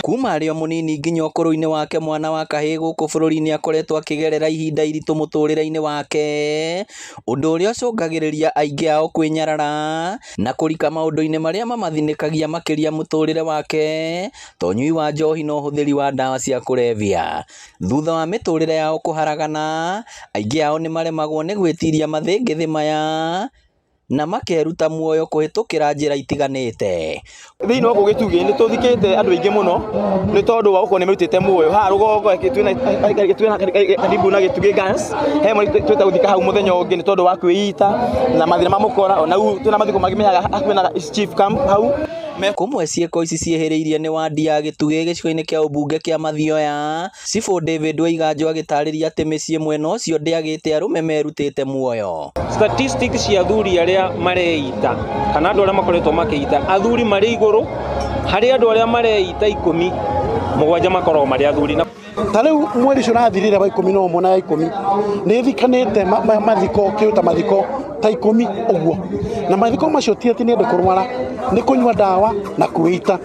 Kuma arĩ o mũnini nginya ũkũrũ-inĩ wake, mwana wa kahĩĩ gũkũ bũrũri-inĩ akoretwo akĩgerera ihinda iritũ mũtũrĩre-inĩ wake, ũndũ ũrĩa ũcũngagĩrĩria aingĩ ao kwĩnyarara na kũrika maũndũ-inĩ marĩa mamathinĩkagia makĩria mũtũrĩre wake, ta ũnyui wa njohi na ũhũthĩri wa ndawa cia kũrebia. Thutha wa mĩtũrĩre yao kũharagana, aingĩ ao nĩ maremagwo nĩ gwĩtiria mathĩngĩthĩ maya na makeruta muoyo kũhĩtũkĩra njĩra itiganĩte. Thĩinĩ wa gũgĩtugĩ nĩ tũthikĩte andũ aingĩ mũno nĩ tondũ wa gũkorwo nĩ merutĩte muoyo. Haha rũgongo twĩna karibu na Gĩtugĩ Girls, he twĩta gũthika hau mũthenya ũngĩ nĩ tondũ wa kwĩita na mathĩna ma mũkora. Ona rĩu twĩna mathiko mangĩ mehaga hakuhĩ na Chief Camp hau. Kũmwe ciĩko ici ciĩhĩrĩirie nĩ wadi ya Gĩtugĩ gĩcigo-inĩ kĩa ũmbunge kĩa Mathioya, Cibũ David Waiganjo agĩtarĩria atĩ mĩciĩ mwena ũcio ndĩagĩte arũme merutĩte muoyo. Statistics cia athuri arĩa mareita kana andũ arĩa makoretwo makĩita, athuri marĩ igũrũ harĩ andũ arĩa mareita 17 makoragwo marĩ athuri. Ta rĩu mweri ũcio ũrathirire wa 11 na 10 nĩ thikanĩte mathiko kĩruta mathiko ta 10 ũguo, na mathiko macio ti atĩ nĩ andũ kũrwara, nĩ kũnyua ndawa na kwĩita.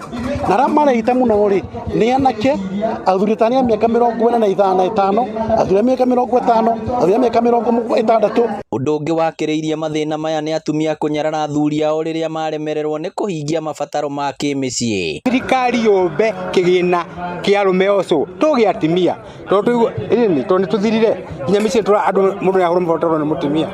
Na arĩa mareita mũno rĩ nĩ anake, athuri ta nĩ mĩaka 45, athuri a mĩaka 50, athuri a mĩaka 60. Ũndũ ũngĩ wakĩrĩirie mathĩna maya nĩ atumia kũnyarara athuri ao rĩrĩa maremererwo nĩ kũhingia mabataro ma kĩmĩciĩ. Thirikari yũmbe kĩgĩna kĩa arũme ũcũ tũgĩ atimia tondũ nĩ tũthirire nginya mĩciĩ andũ mũndũ nĩ agũrwo mabataro nĩ mũtumia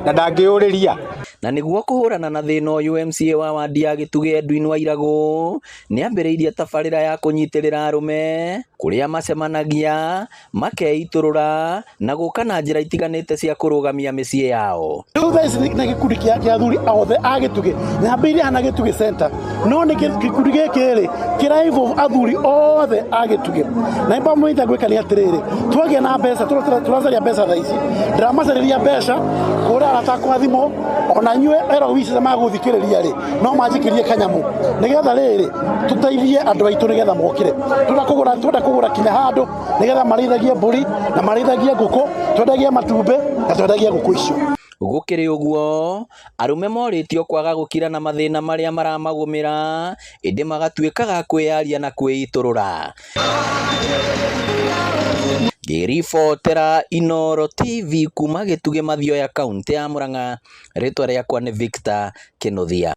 na ndangĩũrĩria. Na nĩguo kũhũrana na thĩna ũyũ, MCA wa wadi ya Gĩtugĩ Edwin Wairagũ nĩ ambĩrĩirie tabarĩra ya kũnyitĩrĩra arũme kũrĩa macemanagia, makeitũrũra na gũka na njĩra itiganĩte cia kũrũgamia mĩciĩ yao. Rĩu thaa ici nĩ gĩkundi kĩa athuri othe a Gĩtugĩ nyambĩrĩirie hana Gĩtugĩ Center, no nĩ gĩkundi gĩkĩ rĩ kĩraivu athuri othe a Gĩtugĩ. Na ipa mwĩta gwĩka nĩ atĩrĩrĩ, twagĩa na mbeca, tũracaria mbeca thaa ici, ndĩramacarĩria mbeca kũrĩa aratakwa thimũ, ona nyue ero wici magũthikĩrĩria rĩ no manjĩkĩrie kanyamũ nĩgetha rĩrĩ tũteithie andũ aitũ nĩgetha mokire. Twenda kũgũra kinya handũ nĩgetha marĩithagie mbũri na marĩithagie ngũkũ, twendagie matumbĩ na twendagie ngũkũ icio. Gũkĩrĩ ũguo, arũme morĩtio kwaga gũkira na mathĩna marĩa maramagũmĩra, ĩndĩ magatuĩkaga kwĩyaria na kwĩitũrũra. Ngĩribotera Inooro TV kuma Gĩtugĩ Mathioya, kaunti ya Murang'a, rĩtwa rĩakwa nĩ Victor Kĩnuthia.